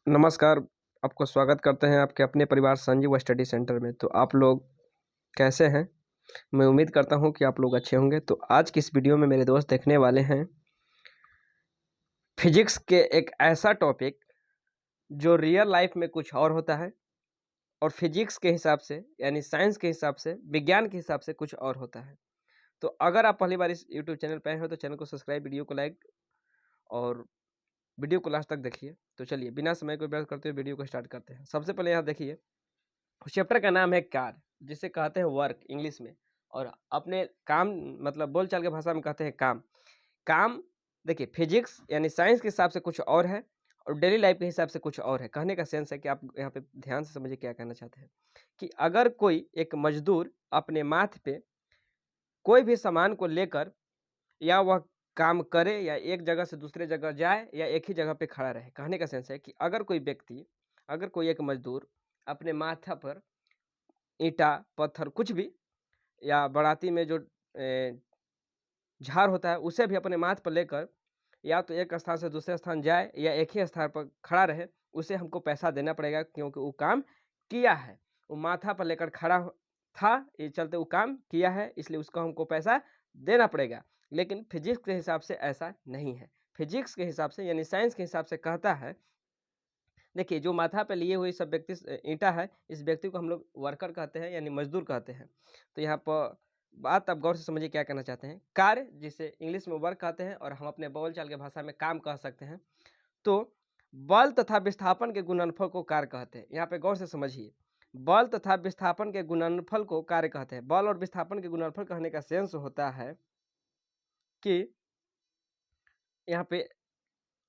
नमस्कार, आपको स्वागत करते हैं आपके अपने परिवार संजीव स्टडी सेंटर में। तो आप लोग कैसे हैं? मैं उम्मीद करता हूं कि आप लोग अच्छे होंगे। तो आज की इस वीडियो में मेरे दोस्त देखने वाले हैं फिजिक्स के एक ऐसा टॉपिक जो रियल लाइफ में कुछ और होता है और फिजिक्स के हिसाब से यानी साइंस के हिसाब से, विज्ञान के हिसाब से कुछ और होता है। तो अगर आप पहली बार इस यूट्यूब चैनल पे आए हो तो चैनल को सब्सक्राइब, वीडियो को लाइक और वीडियो को लास्ट तक देखिए। तो चलिए बिना समय को व्यर्थ करते हुए वीडियो को स्टार्ट करते हैं। सबसे पहले यहाँ देखिए, उस चैप्टर का नाम है कार, जिसे कहते हैं वर्क इंग्लिश में, और अपने काम मतलब बोलचाल के भाषा में कहते हैं काम। काम देखिए, फिजिक्स यानी साइंस के हिसाब से कुछ और है और डेली लाइफ के हिसाब से कुछ और है। कहने का सेंस है कि आप यहाँ पे ध्यान से समझिए क्या कहना चाहते हैं। कि अगर कोई एक मजदूर अपने माथ पे कोई भी सामान को लेकर या वह काम करे या एक जगह से दूसरे जगह जाए या एक ही जगह पे खड़ा रहे। कहने का सेंस है कि अगर कोई व्यक्ति, अगर कोई एक मजदूर अपने माथा पर ईंटा, पत्थर कुछ भी, या बाराती में जो झाड़ होता है उसे भी अपने माथ पर लेकर या तो एक स्थान से दूसरे स्थान जाए या एक ही स्थान पर खड़ा रहे, उसे हमको पैसा देना पड़ेगा क्योंकि वो काम किया है। वो माथा पर लेकर खड़ा था, ये चलते वो काम किया है, इसलिए उसको हमको पैसा देना पड़ेगा। लेकिन फिजिक्स के हिसाब से ऐसा नहीं है। फिजिक्स के हिसाब से यानी साइंस के हिसाब से कहता है, देखिए जो माथा पे लिए हुए सब व्यक्ति ईंटा है, इस व्यक्ति को हम लोग वर्कर कहते हैं यानी मजदूर कहते हैं। तो यहाँ पर बात आप गौर से समझिए क्या कहना चाहते हैं। कार्य जिसे इंग्लिश में वर्क कहते हैं और हम अपने बोलचाल के भाषा में काम कह सकते हैं। तो बल तथा विस्थापन के गुणनफल को कार्य कहते हैं। यहाँ पे गौर से समझिए, बल तथा विस्थापन के गुणनफल को कार्य कहते हैं। बल और विस्थापन के गुणनफल कहने का सेंस होता है कि यहाँ पे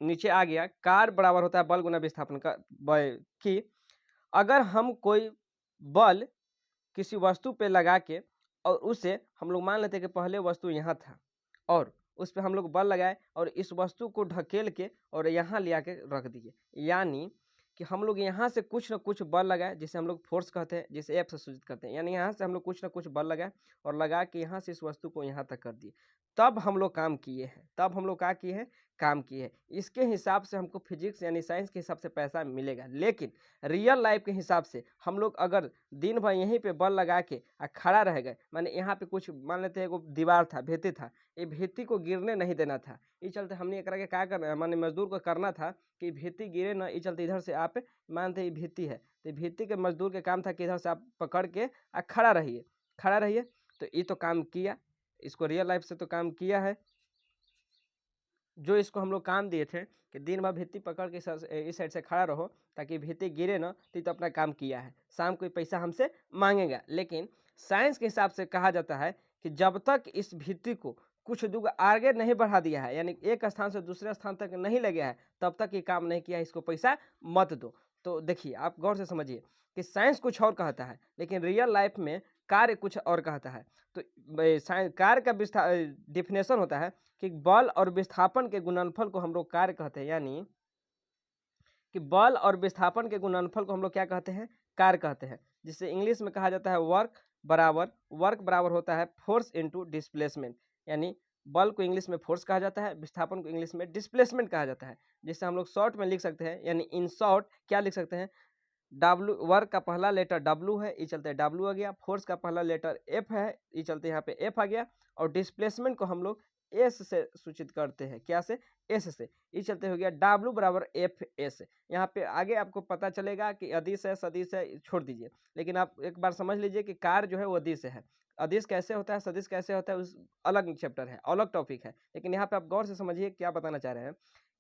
नीचे आ गया, कार्य बराबर होता है बल गुना विस्थापन का। कि अगर हम कोई बल किसी वस्तु पे लगा के और उसे हम लोग मान लेते हैं कि पहले वस्तु यहाँ था और उस पे हम लोग बल लगाए और इस वस्तु को ढकेल के और यहाँ ले आके रख दिए, यानी कि हम लोग यहाँ से कुछ ना कुछ बल लगाए जिसे हम लोग फोर्स कहते हैं, जिसे एफ से सूचित करते हैं। यानी यहाँ से हम लोग कुछ ना कुछ बल लगाए और लगा के यहाँ से इस वस्तु को यहाँ तक कर दिए, तब हम लोग काम किए हैं। तब हम लोग क्या किए हैं? काम किए हैं। इसके हिसाब से हमको फिजिक्स यानी साइंस के हिसाब से पैसा मिलेगा। लेकिन रियल लाइफ के हिसाब से हम लोग अगर दिन भर यहीं पे बल लगा के खड़ा रह गए, माने यहाँ पे कुछ मान लेते हैं, एगो दीवार था, भित्ति था, ये भित्ति को गिरने नहीं देना था। इस चलते हमने एकरा के क्या करना, माने मजदूर को करना था कि भित्ति गिरे ना। इस चलते इधर से आप मानते ये भित्ति है, तो भित्ति के मजदूर के काम था कि इधर से आप पकड़ के खड़ा रहिए, खड़ा रहिए। तो ये तो काम किया, इसको रियल लाइफ से तो काम किया है। जो इसको हम लोग काम दिए थे कि दिन भर भित्ति पकड़ के इस साइड से खड़ा रहो ताकि भित्ति गिरे ना, तो अपना काम किया है। शाम को पैसा हमसे मांगेगा। लेकिन साइंस के हिसाब से कहा जाता है कि जब तक इस भित्ति को कुछ दूर आगे नहीं बढ़ा दिया है, यानी एक स्थान से दूसरे स्थान तक नहीं ले गया है, तब तक ये काम नहीं किया है, इसको पैसा मत दो। तो देखिए आप गौर से समझिए कि साइंस कुछ और कहता है लेकिन रियल लाइफ में कार्य कुछ और कहता है। तो कार्य का डिफिनेशन होता है कि बल और विस्थापन के गुणनफल को हम लोग कार्य कहते हैं। यानी कि बल और विस्थापन के गुणनफल को हम लोग क्या कहते हैं? कार्य कहते हैं। जिसे इंग्लिश में कहा जाता है वर्क बराबर होता है फोर्स इनटू डिस्प्लेसमेंट। यानी बल को इंग्लिश में फोर्स कहा जाता है, विस्थापन को इंग्लिश में डिस्प्लेसमेंट कहा जाता है। जिसे हम लोग शॉर्ट में लिख सकते हैं, यानी इन शॉर्ट क्या लिख सकते हैं? डब्ल्यू, वर्क का पहला लेटर डब्ल्यू है, ये चलते डब्ल्यू आ गया। फोर्स का पहला लेटर एफ है, ये चलते यहाँ पे एफ आ गया। और डिस्प्लेसमेंट को हम लोग एस से सूचित करते हैं। क्या से? एस से। ये चलते हो गया डब्ल्यू बराबर एफ एस। यहाँ पे आगे आपको पता चलेगा कि अदिश है, सदिश है, छोड़ दीजिए। लेकिन आप एक बार समझ लीजिए कि कार जो है वो अदिश है। अदिश कैसे होता है, सदिश कैसे होता है, उस अलग चैप्टर है, अलग टॉपिक है। लेकिन यहाँ पे आप गौर से समझिए क्या बताना चाह रहे हैं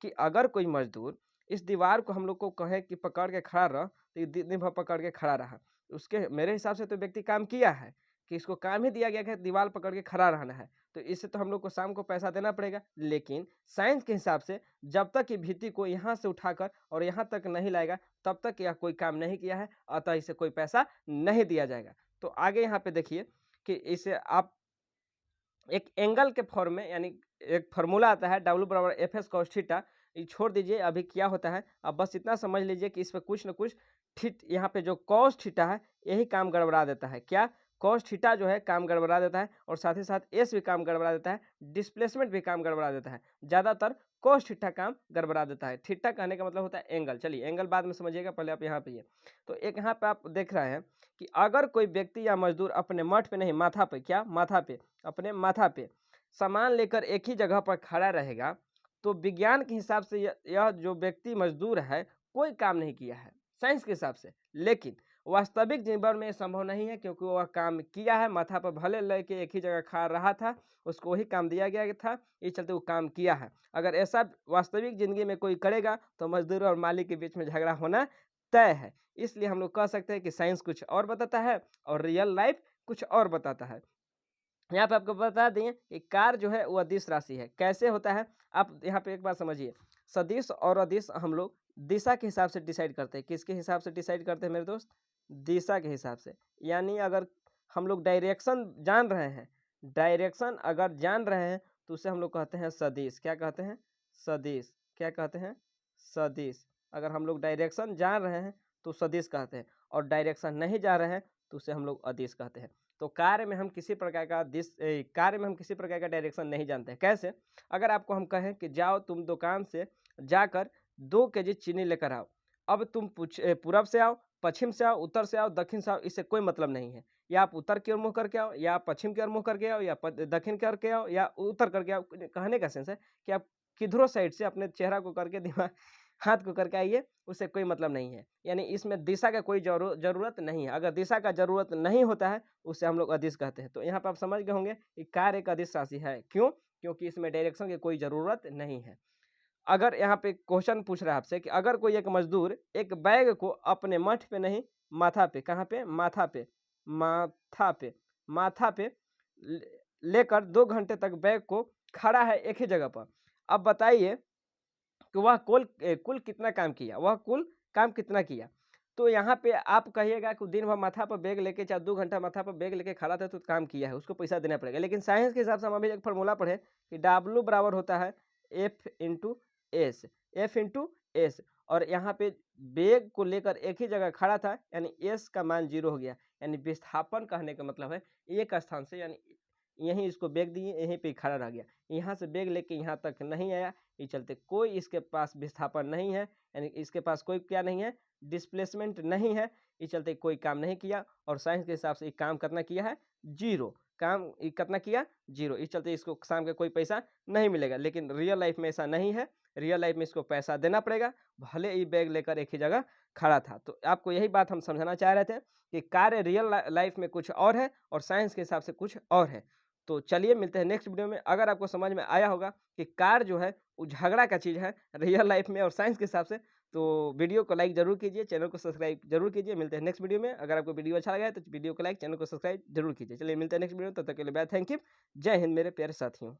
कि अगर कोई मजदूर इस दीवार को हम लोग को कहे कि पकड़ के खड़ा रह, तो ये दिन भर पकड़ के खड़ा रहा। उसके मेरे हिसाब से तो व्यक्ति काम किया है कि इसको काम ही दिया गया है दीवार पकड़ के खड़ा रहना है, तो इससे तो हम लोग को शाम को पैसा देना पड़ेगा। लेकिन साइंस के हिसाब से जब तक ये भित्ति को यहाँ से उठाकर और यहाँ तक नहीं लाएगा तब तक यह कोई काम नहीं किया है, अतः इसे कोई पैसा नहीं दिया जाएगा। तो आगे यहाँ पे देखिए कि इसे आप एक एंगल के फॉर्म में, यानी एक फार्मूला आता है डब्ल्यू बराबर एफ एस कॉस थीटा। ये छोड़ दीजिए अभी क्या होता है, अब बस इतना समझ लीजिए कि इस पर कुछ न कुछ यहाँ पे जो कॉस थीटा है यही काम गड़बड़ा देता है। क्या? कॉस थीटा जो है काम गड़बड़ा देता है और साथ ही साथ एस भी काम गड़बड़ा देता है, डिस्प्लेसमेंट भी काम गड़बड़ा देता है। ज़्यादातर कोस थीटा काम गड़बड़ा देता है। थीटा कहने का मतलब होता है एंगल। चलिए एंगल बाद में समझिएगा, पहले आप यहाँ पे ये। तो एक यहाँ पे आप देख रहे हैं कि अगर कोई व्यक्ति या मजदूर अपने मठ पे नहीं, माथा पे, क्या माथा पे, अपने माथा पे सामान लेकर एक ही जगह पर खड़ा रहेगा, तो विज्ञान के हिसाब से यह जो व्यक्ति मजदूर है कोई काम नहीं किया है साइंस के हिसाब से। लेकिन वास्तविक जीवन में संभव नहीं है, क्योंकि वह काम किया है। माथा पर भले लेके एक ही जगह खा रहा था, उसको वही काम दिया गया था, इस चलते वो काम किया है। अगर ऐसा वास्तविक जिंदगी में कोई करेगा तो मजदूर और मालिक के बीच में झगड़ा होना तय है। इसलिए हम लोग कह सकते हैं कि साइंस कुछ और बताता है और रियल लाइफ कुछ और बताता है। यहाँ पे आपको बता दें कि कार जो है वो अदिश राशि है। कैसे होता है आप यहाँ पे एक बार समझिए। सदिश और अदिश हम लोग दिशा के हिसाब से डिसाइड करते हैं। किसके हिसाब से डिसाइड करते हैं मेरे दोस्त? दिशा के हिसाब से। यानी अगर हम लोग डायरेक्शन जान रहे हैं, डायरेक्शन अगर जान रहे हैं तो उसे हम लोग कहते हैं सदिश। क्या कहते हैं? सदिश। क्या कहते हैं? सदिश। अगर हम लोग डायरेक्शन जान रहे हैं तो सदिश कहते हैं, और डायरेक्शन नहीं जा रहे हैं तो उसे हम लोग अदिश कहते हैं। तो कार्य में हम किसी प्रकार का कार्य में हम किसी प्रकार का डायरेक्शन नहीं जानते हैं। कैसे? अगर आपको हम कहें कि जाओ तुम दुकान से जाकर 2 केजी चीनी लेकर आओ। अब तुम पूरब से आओ, पश्चिम से आओ, उत्तर से आओ, दक्षिण से आओ, इससे कोई मतलब नहीं है। या आप उत्तर की ओर मुँह करके आओ, या आप पश्चिम की ओर मुँह करके आओ, या दक्षिण करके आओ, या उत्तर करके आओ। कहने का सेंस है कि आप किधरों साइड से अपने चेहरा को करके, दिमाग हाथ को करके आइए, उससे कोई मतलब नहीं है। यानी इसमें दिशा का कोई ज़रूरत नहीं है। अगर दिशा का ज़रूरत नहीं होता है उसे हम लोग अदिश कहते हैं। तो यहाँ पर आप समझ गए होंगे कि कार्य एक अदिश राशि है। क्यों? क्योंकि इसमें डायरेक्शन की कोई ज़रूरत नहीं है। अगर यहाँ पे क्वेश्चन पूछ रहा है आपसे कि अगर कोई एक मजदूर एक बैग को अपने मठ पे नहीं, माथा पे, कहाँ पे? माथा पे, माथा पे, माथा पे लेकर 2 घंटे तक बैग को खड़ा है एक ही जगह पर। अब बताइए कि वह कुल कितना काम किया, वह कुल काम कितना किया। तो यहाँ पे आप कहिएगा कि दिन भर माथा पर बैग लेके, चाहे 2 घंटा माथा पर बैग लेके खड़ा था तो काम किया है, उसको पैसा देना पड़ेगा। लेकिन साइंस के हिसाब से हम अभी एक फार्मूला पढ़े कि W बराबर होता है F into S, F into S. और यहाँ पे बैग को लेकर एक ही जगह खड़ा था, यानी एस का मान 0 हो गया। यानी विस्थापन कहने का मतलब है एक स्थान से, यानी यहीं इसको बैग दिए, यहीं पे खड़ा रह गया। यहाँ से बैग लेके यहाँ तक नहीं आया, इस चलते कोई इसके पास विस्थापन नहीं है, यानी इसके पास कोई क्या नहीं है, डिस्प्लेसमेंट नहीं है। इस चलते कोई काम नहीं किया। और साइंस के हिसाब से काम कितना किया है? 0 काम। कितना किया? 0। इस चलते इसको शाम का कोई पैसा नहीं मिलेगा। लेकिन रियल लाइफ में ऐसा नहीं है। रियल लाइफ में इसको पैसा देना पड़ेगा, भले ही बैग लेकर एक ही जगह खड़ा था। तो आपको यही बात हम समझाना चाह रहे थे कि कार्य रियल लाइफ में कुछ और है और साइंस के हिसाब से कुछ और है। तो चलिए मिलते हैं नेक्स्ट वीडियो में। अगर आपको समझ में आया होगा कि कार जो है वो झगड़ा का चीज़ है रियल लाइफ में और साइंस के हिसाब से, तो वीडियो को लाइक जरूर कीजिए, चैनल को सब्सक्राइब जरूर कीजिए। मिलते हैं नेक्स्ट वीडियो में। अगर आपको वीडियो अच्छा लगा है तो वीडियो को लाइक, चैनल को सब्सक्राइब जरूर कीजिए। चलिए मिलते हैं नेक्स्ट वीडियो में, तब तक के लिए बाय, थैंक यू। जय हिंद मेरे प्यारे साथियों।